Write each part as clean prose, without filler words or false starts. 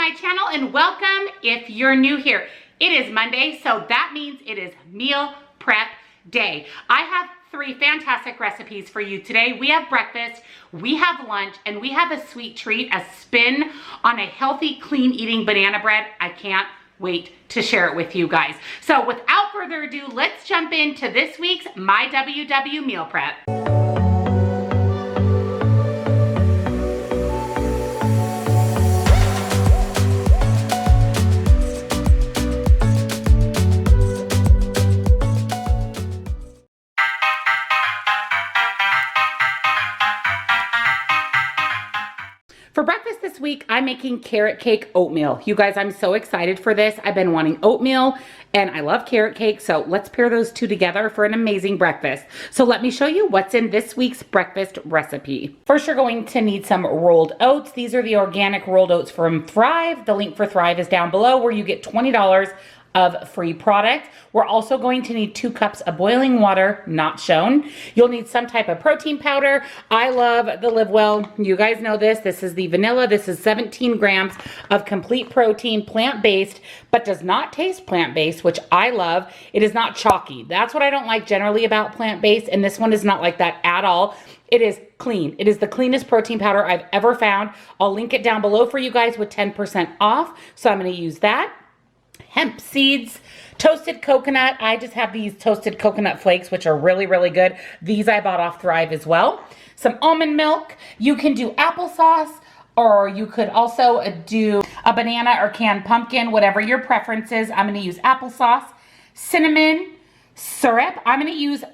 my channel and welcome if you're new here. It is Monday, so that means it is meal prep day. I have 3 fantastic recipes for you today. We have breakfast, we have lunch, and we have a sweet treat, a spin on a healthy, clean eating banana bread. I can't wait to share it with you guys. So without further ado, let's jump into this week's My WW Meal Prep. For breakfast this week, I'm making carrot cake oatmeal. You guys, I'm so excited for this. I've been wanting oatmeal and I love carrot cake, so let's pair those two together for an amazing breakfast. So let me show you what's in this week's breakfast recipe. First, you're going to need some rolled oats. These are the organic rolled oats from Thrive. The link for Thrive is down below where you get $20 of free product. We're also going to need 2 cups of boiling water, not shown. You'll need some type of protein powder. I love the LIVWELL. You guys know this. This is the vanilla. This is 17 grams of complete protein, plant-based, but does not taste plant-based, which I love. It is not chalky. That's what I don't like generally about plant-based, and this one is not like that at all. It is clean. It is the cleanest protein powder I've ever found. I'll link it down below for you guys with 10% off, so I'm going to use that. Hemp seeds, toasted coconut. I just have these toasted coconut flakes, which are really, really good. These I bought off Thrive as well. Some almond milk. You can do applesauce, or you could also do a banana or canned pumpkin, whatever your preference is. I'm going to use applesauce, cinnamon, syrup. I'm going to use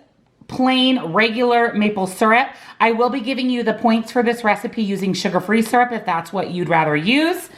plain regular maple syrup. I will be giving you the points for this recipe using sugar-free syrup if that's what you'd rather use.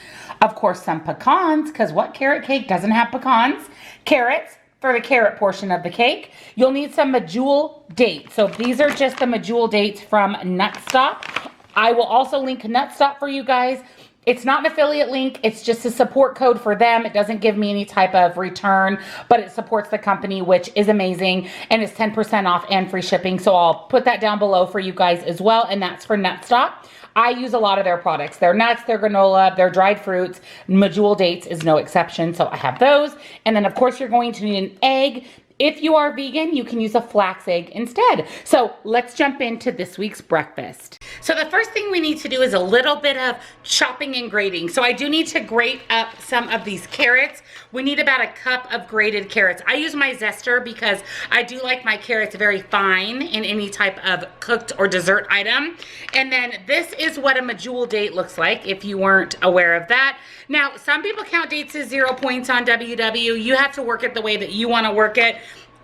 Of course, some pecans, because what carrot cake doesn't have pecans? Carrots for the carrot portion of the cake. You'll need some medjool dates. So these are just the medjool dates from Nutstop. I will also link Nutstop for you guys. It's not an affiliate link. It's just a support code for them. It doesn't give me any type of return, but it supports the company, which is amazing. And it's 10% off and free shipping. So I'll put that down below for you guys as well. And that's for Nutstop. I use a lot of their products. Their nuts, their granola, their dried fruits. Medjool dates is no exception. So I have those. And then of course you're going to need an egg. If you are vegan, you can use a flax egg instead. So let's jump into this week's breakfast. So the first thing we need to do is a little bit of chopping and grating. So I do need to grate up some of these carrots. We need about a cup of grated carrots. I use my zester because I do like my carrots very fine in any type of cooked or dessert item. And then this is what a medjool date looks like if you weren't aware of that. Now, some people count dates as 0 points on WW. You have to work it the way that you want to work it.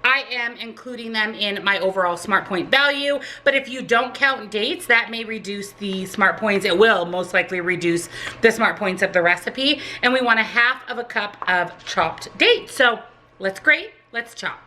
I am including them in my overall smart point value, but if you don't count dates, that may reduce the smart points. It will most likely reduce the smart points of the recipe. And we want a 1/2 cup of chopped dates. So let's grate, let's chop.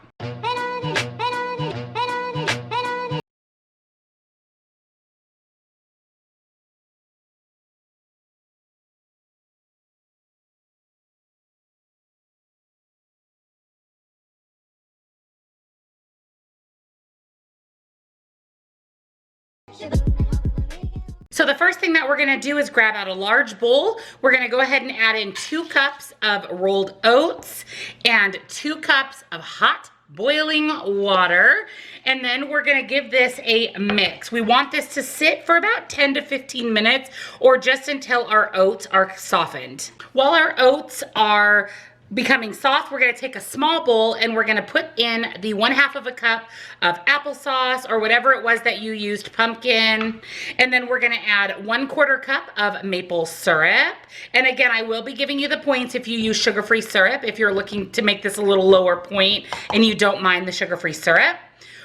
So the first thing that we're gonna do is grab out a large bowl. We're gonna go ahead and add in 2 cups of rolled oats and 2 cups of hot boiling water. And then we're gonna give this a mix. We want this to sit for about 10 to 15 minutes or just until our oats are softened. While our oats are becoming soft, we're going to take a small bowl and we're going to put in the 1/2 cup of applesauce or whatever it was that you used, pumpkin. And then we're going to add 1/4 cup of maple syrup. And again, I will be giving you the points if you use sugar-free syrup, if you're looking to make this a little lower point and you don't mind the sugar-free syrup.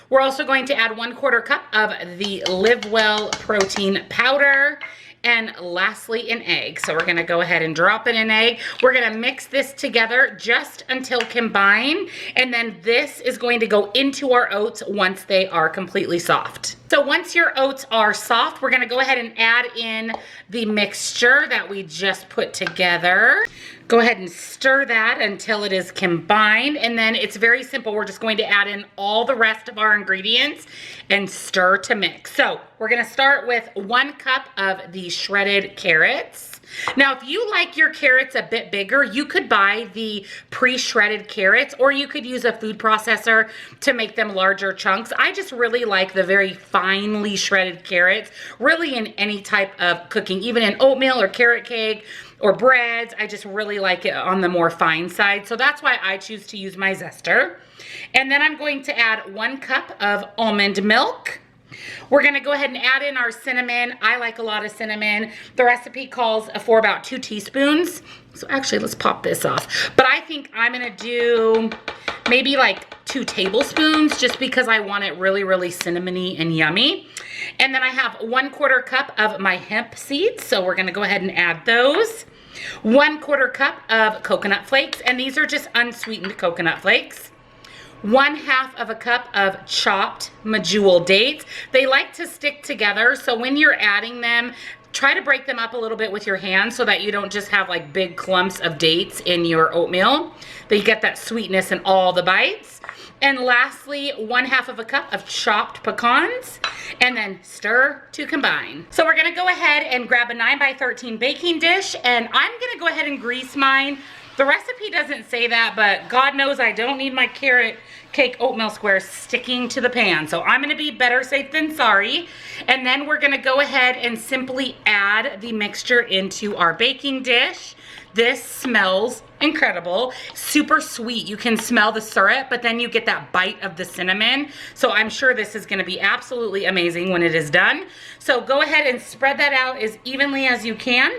We're also going to add 1/4 cup of the LIVWELL protein powder. And lastly, an egg. So we're gonna go ahead and drop in an egg. We're gonna mix this together just until combined. And then this is going to go into our oats once they are completely soft. So once your oats are soft, we're gonna go ahead and add in the mixture that we just put together. Go ahead and stir that until it is combined. And then it's very simple. We're just going to add in all the rest of our ingredients and stir to mix. So we're gonna start with 1 cup of the shredded carrots. Now, if you like your carrots a bit bigger, you could buy the pre-shredded carrots, or you could use a food processor to make them larger chunks. I just really like the very finely shredded carrots, really in any type of cooking, even in oatmeal or carrot cake or breads. I just really like it on the more fine side. So that's why I choose to use my zester. And then I'm going to add 1 cup of almond milk. We're going to go ahead and add in our cinnamon. I like a lot of cinnamon. The recipe calls for about 2 teaspoons. So actually, let's pop this off. But I think I'm going to do maybe like 2 tablespoons just because I want it really, really cinnamony and yummy. And then I have 1/4 cup of my hemp seeds. So we're going to go ahead and add those. 1/4 cup of coconut flakes. And these are just unsweetened coconut flakes. 1/2 cup of chopped medjool dates. They like to stick together, so when you're adding them, try to break them up a little bit with your hands so that you don't just have like big clumps of dates in your oatmeal. That you get that sweetness in all the bites. And lastly, 1/2 cup of chopped pecans, and then stir to combine. So we're gonna go ahead and grab a 9x13 baking dish, and I'm gonna go ahead and grease mine. The recipe doesn't say that, but God knows I don't need my carrot cake oatmeal squares sticking to the pan. So I'm gonna be better safe than sorry. And then we're gonna go ahead and simply add the mixture into our baking dish. This smells incredible, super sweet. You can smell the syrup, but then you get that bite of the cinnamon. So I'm sure this is gonna be absolutely amazing when it is done. So go ahead and spread that out as evenly as you can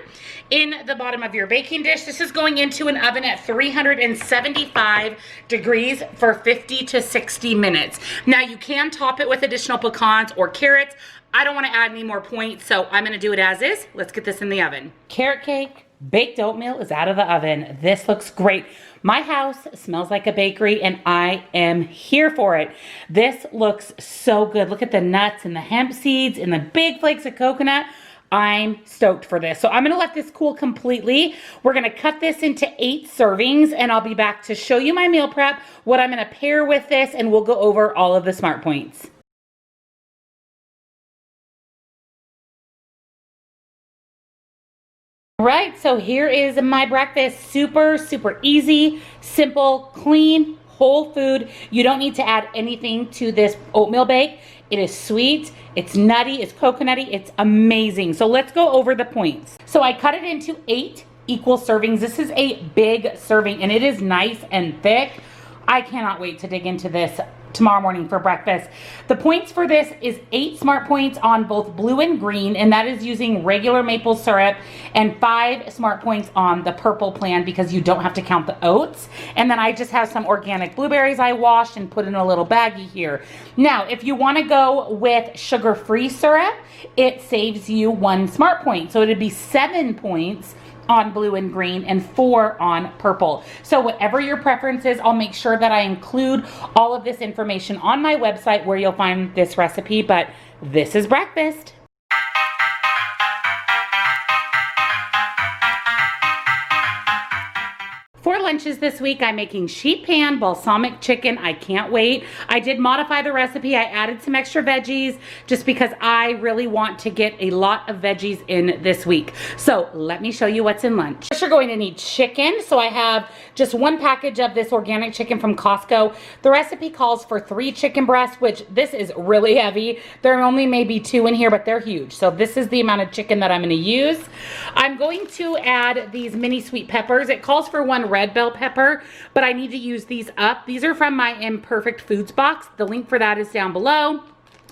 in the bottom of your baking dish. This is going into an oven at 375 degrees for 50 to 60 minutes. Now you can top it with additional pecans or carrots. I don't want to add any more points, so I'm going to do it as is. Let's get this in the oven. Carrot cake, baked oatmeal is out of the oven. This looks great. My house smells like a bakery and I am here for it. This looks so good. Look at the nuts and the hemp seeds and the big flakes of coconut. I'm stoked for this. So I'm gonna let this cool completely. We're gonna cut this into 8 servings and I'll be back to show you my meal prep, what I'm gonna pair with this, and we'll go over all of the smart points. All right, so here is my breakfast. Super, super easy, simple, clean, whole food. You don't need to add anything to this oatmeal bake. It is sweet, it's nutty, it's coconutty, it's amazing. So let's go over the points. So I cut it into 8 equal servings. This is a big serving and it is nice and thick. I cannot wait to dig into this tomorrow morning for breakfast. The points for this is 8 smart points on both blue and green, and that is using regular maple syrup, and 5 smart points on the purple plan because you don't have to count the oats. And then I just have some organic blueberries I washed and put in a little baggie here. Now, if you want to go with sugar-free syrup, it saves you 1 smart point. So it'd be 7 points on blue and green and 4 on purple. So whatever your preference is, I'll make sure that I include all of this information on my website where you'll find this recipe, but this is breakfast. For lunches this week, I'm making sheet pan balsamic chicken. I can't wait. I did modify the recipe. I added some extra veggies just because I really want to get a lot of veggies in this week. So let me show you what's in lunch. First, you're going to need chicken. So I have just 1 package of this organic chicken from Costco. The recipe calls for 3 chicken breasts, which this is really heavy. There are only maybe 2 in here, but they're huge. So this is the amount of chicken that I'm going to use. I'm going to add these mini sweet peppers. It calls for 1 red bell pepper, but I need to use these up. These are from my Imperfect Foods box. The link for that is down below.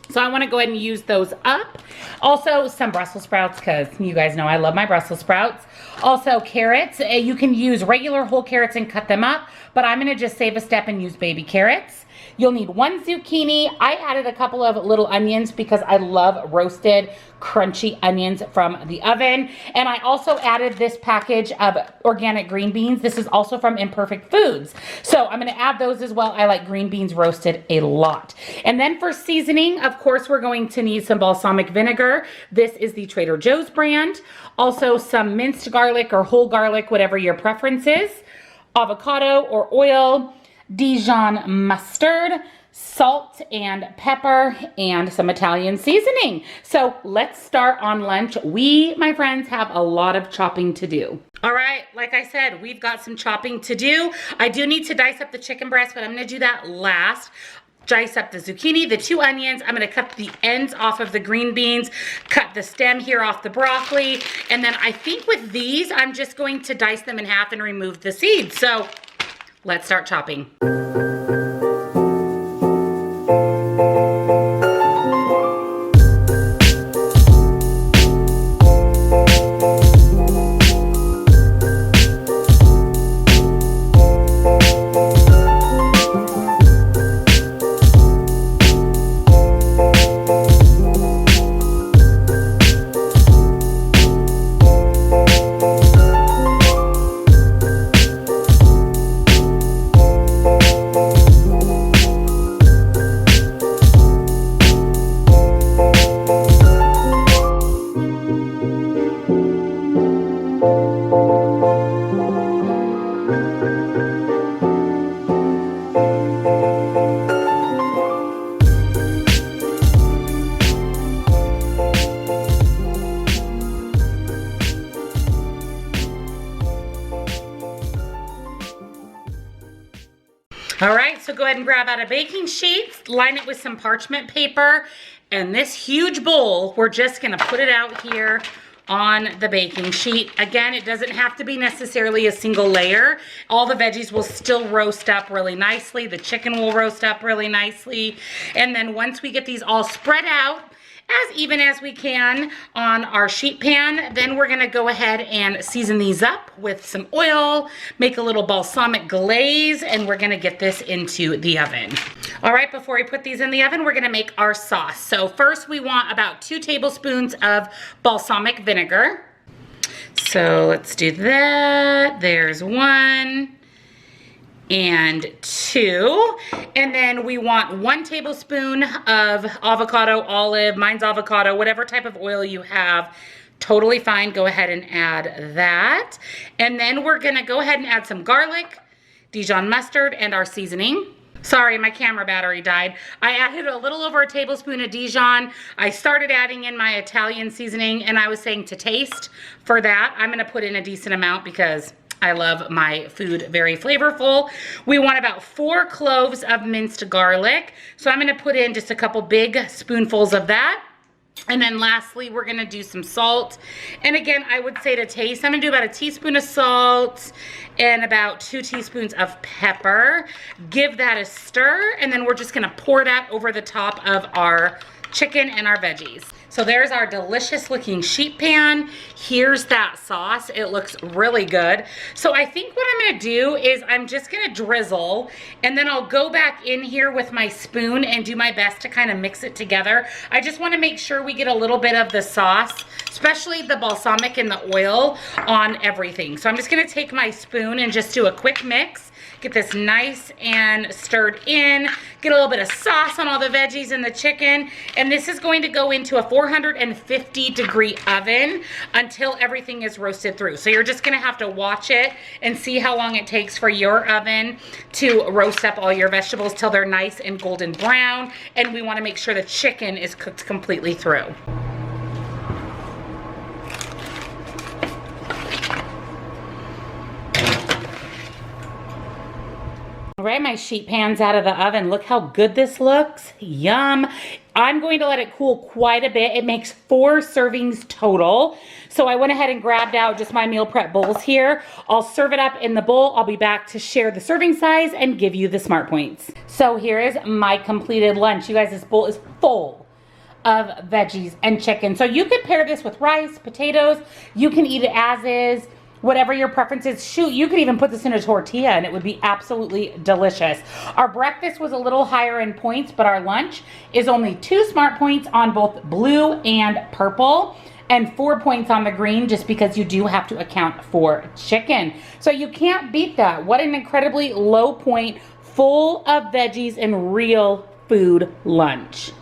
So I want to go ahead and use those up. Also some Brussels sprouts, because you guys know I love my Brussels sprouts. Also carrots. You can use regular whole carrots and cut them up, but I'm going to just save a step and use baby carrots. You'll need 1 zucchini. I added a couple of little onions because I love roasted crunchy onions from the oven. And I also added this package of organic green beans. This is also from Imperfect Foods. So I'm going to add those as well. I like green beans roasted a lot. And then for seasoning, of course, we're going to need some balsamic vinegar. This is the Trader Joe's brand. Also some minced garlic or whole garlic, whatever your preference is. Avocado or oil. Dijon mustard, salt and pepper, and some Italian seasoning. So let's start on lunch. We, my friends, have a lot of chopping to do. All right, like I said, we've got some chopping to do. I do need to dice up the chicken breast, but I'm gonna do that last. Dice up the zucchini, the 2 onions. I'm gonna cut the ends off of the green beans, cut the stem here off the broccoli, and then I think with these, I'm just going to dice them in half and remove the seeds. So let's start chopping. All right, so go ahead and grab out a baking sheet, line it with some parchment paper, and this huge bowl, we're just gonna put it out here on the baking sheet. Again, it doesn't have to be necessarily a single layer. All the veggies will still roast up really nicely. The chicken will roast up really nicely. And then once we get these all spread out, as even as we can on our sheet pan, then we're gonna go ahead and season these up with some oil, make a little balsamic glaze, and we're gonna get this into the oven. All right, before we put these in the oven, we're gonna make our sauce. So first we want about 2 tablespoons of balsamic vinegar. So let's do that. There's 1. And 2, and then we want 1 tablespoon of avocado, olive, mine's avocado, whatever type of oil you have, totally fine. Go ahead and add that. And then we're gonna go ahead and add some garlic, Dijon mustard, and our seasoning. Sorry, my camera battery died. I added a little over a tablespoon of Dijon. I started adding in my Italian seasoning, and I was saying to taste for that. I'm gonna put in a decent amount because I love my food very flavorful. We want about 4 cloves of minced garlic. So I'm gonna put in just a couple big spoonfuls of that. And then lastly, we're gonna do some salt. And again, I would say to taste, I'm gonna do about a teaspoon of salt and about 2 teaspoons of pepper. Give that a stir, and then we're just gonna pour that over the top of our chicken and our veggies. So there's our delicious looking sheet pan. Here's that sauce. It looks really good. So I think what I'm gonna do is I'm just gonna drizzle, and then I'll go back in here with my spoon and do my best to kind of mix it together. I just wanna make sure we get a little bit of the sauce, especially the balsamic and the oil on everything. So I'm just gonna take my spoon and just do a quick mix. Get this nice and stirred in. Get a little bit of sauce on all the veggies and the chicken. And this is going to go into a 450-degree oven until everything is roasted through. So you're just gonna have to watch it and see how long it takes for your oven to roast up all your vegetables till they're nice and golden brown. And we wanna make sure the chicken is cooked completely through. All right, my sheet pan's out of the oven. Look how good this looks. Yum. I'm going to let it cool quite a bit. It makes 4 servings total. So I went ahead and grabbed out just my meal prep bowls here. I'll serve it up in the bowl. I'll be back to share the serving size and give you the smart points. So here is my completed lunch. You guys, this bowl is full of veggies and chicken. So you could pair this with rice, potatoes. You can eat it as is. Whatever your preference is. Shoot, you could even put this in a tortilla and it would be absolutely delicious. Our breakfast was a little higher in points, but our lunch is only 2 smart points on both blue and purple, and 4 points on the green, just because you do have to account for chicken. So you can't beat that. What an incredibly low point, full of veggies and real food lunch.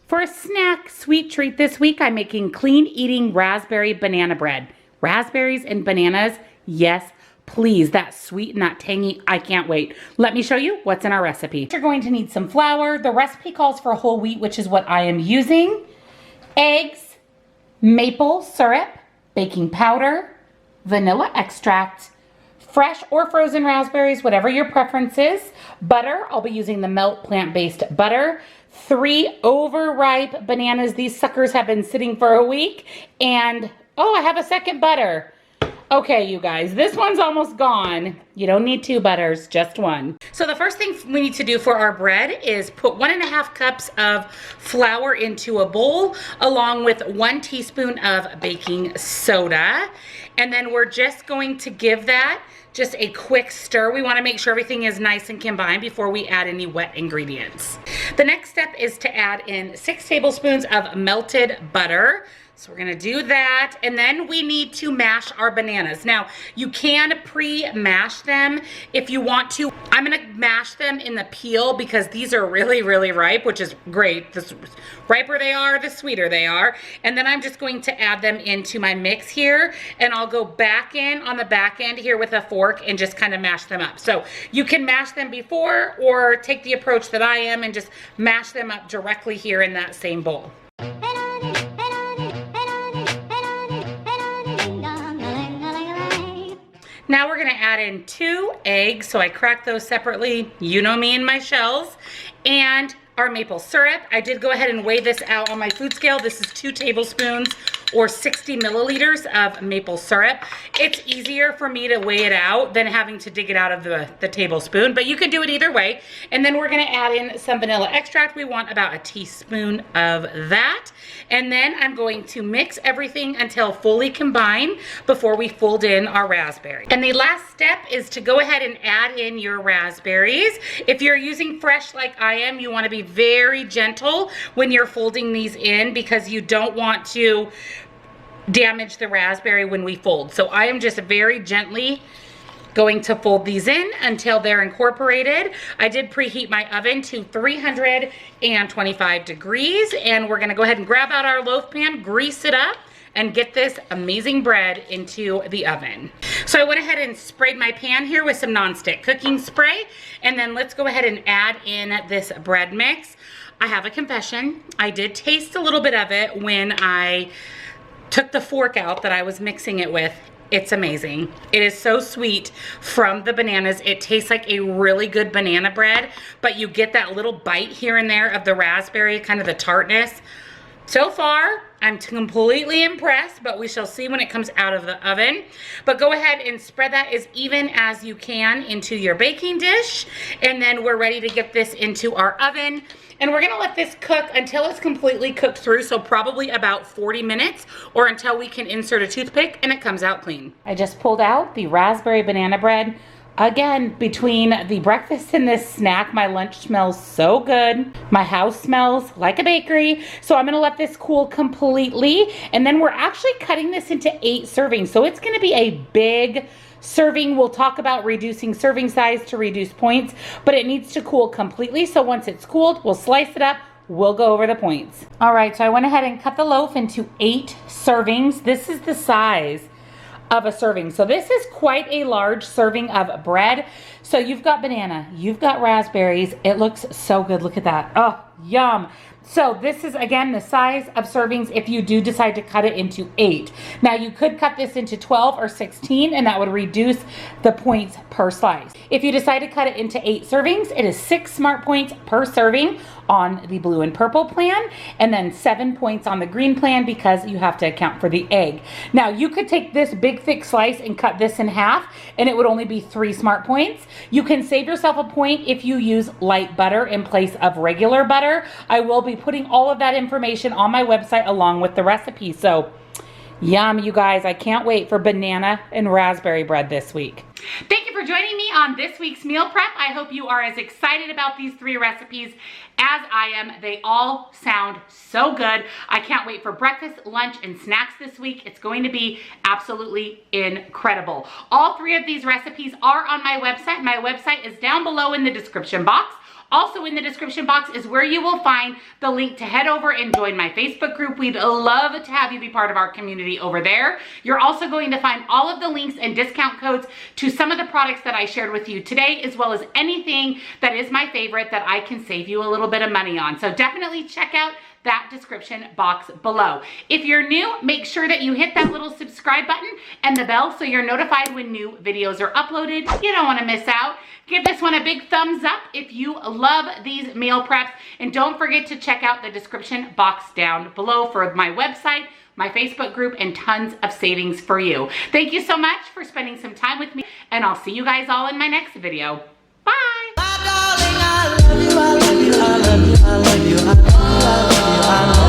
For a snack sweet treat this week, I'm making clean eating raspberry banana bread. Raspberries and bananas, Yes, please. That sweet and that tangy, I can't wait. Let me show you what's in our recipe. You're going to need some flour. The recipe calls for whole wheat, which is what I am using. Eggs, maple syrup, baking powder, vanilla extract, fresh or frozen raspberries, whatever your preference is. Butter, I'll be using the Melt plant-based butter. 3 overripe bananas. These suckers have been sitting for a week. And, oh, I have a second butter. Okay, you guys, this one's almost gone. You don't need 2 butters, just 1. So the first thing we need to do for our bread is put 1.5 cups of flour into a bowl, along with 1 teaspoon of baking soda. And then we're just going to give that just a quick stir. We want to make sure everything is nice and combined before we add any wet ingredients. The next step is to add in 6 tablespoons of melted butter. So we're gonna do that, and then we need to mash our bananas. Now, you can pre-mash them if you want to. I'm gonna mash them in the peel because these are really, really ripe, which is great. The riper they are, the sweeter they are. And then I'm just going to add them into my mix here, and I'll go back in on the back end here with a fork and just kind of mash them up. So you can mash them before or take the approach that I am and just mash them up directly here in that same bowl. Now we're gonna add in 2 eggs, so I cracked those separately. You know me and my shells. And our maple syrup. I did go ahead and weigh this out on my food scale. This is 2 tablespoons or 60 milliliters of maple syrup. It's easier for me to weigh it out than having to dig it out of the tablespoon, but you can do it either way. And then we're gonna add in some vanilla extract. We want about a teaspoon of that. And then I'm going to mix everything until fully combined before we fold in our raspberry. And the last step is to go ahead and add in your raspberries. If you're using fresh like I am, you wanna be very gentle when you're folding these in because you don't want to damage the raspberry when we fold. So I am just very gently going to fold these in until they're incorporated. I did preheat my oven to 325 degrees, and we're gonna go ahead and grab out our loaf pan, grease it up, and get this amazing bread into the oven. So I went ahead and sprayed my pan here with some nonstick cooking spray, and then let's go ahead and add in this bread mix. I have a confession. I did taste a little bit of it when I took the fork out that I was mixing it with. It's amazing. It is so sweet from the bananas. It tastes like a really good banana bread, but you get that little bite here and there of the raspberry, kind of the tartness. So far, I'm completely impressed, but we shall see when it comes out of the oven. But go ahead and spread that as even as you can into your baking dish, and then we're ready to get this into our oven. And we're gonna let this cook until it's completely cooked through, so probably about 40 minutes or until we can insert a toothpick and it comes out clean. I just pulled out the raspberry banana bread. Again, between the breakfast and this snack, my lunch smells so good. My house smells like a bakery. So I'm gonna let this cool completely. And then we're actually cutting this into 8 servings. So it's gonna be a big serving. We'll talk about reducing serving size to reduce points, but it needs to cool completely. So once it's cooled, we'll slice it up. We'll go over the points. All right, so I went ahead and cut the loaf into 8 servings. This is the size of a serving. So this is quite a large serving of bread. So you've got banana, you've got raspberries. It looks so good. Look at that. Oh, yum. So this is, again, the size of servings if you do decide to cut it into 8. Now you could cut this into 12 or 16 and that would reduce the points per slice. If you decide to cut it into 8 servings, it is 6 smart points per serving on the blue and purple plan, and then 7 points on the green plan because you have to account for the egg. Now you could take this big thick slice and cut this in half and it would only be 3 smart points. You can save yourself a point if you use light butter in place of regular butter. I will be putting all of that information on my website along with the recipe. So yum, you guys. I can't wait for banana and raspberry bread this week. Thank you for joining me on this week's meal prep. I hope you are as excited about these 3 recipes as I am. They all sound so good. I can't wait for breakfast, lunch, and snacks this week. It's going to be absolutely incredible. All 3 of these recipes are on my website. My website is down below in the description box. Also in the description box is where you will find the link to head over and join my Facebook group. We'd love to have you be part of our community over there. You're also going to find all of the links and discount codes to some of the products that I shared with you today, as well as anything that is my favorite that I can save you a little bit of money on. So definitely check out that description box below. If you're new, make sure that you hit that little subscribe button and the bell so you're notified when new videos are uploaded. You don't want to miss out. Give this one a big thumbs up if you love these meal preps, and don't forget to check out the description box down below for my website, my Facebook group, and tons of savings for you. Thank you so much for spending some time with me, and I'll see you guys all in my next video. Bye. My darling, I love you, I love you, I love you, I love you, I love you, I love you.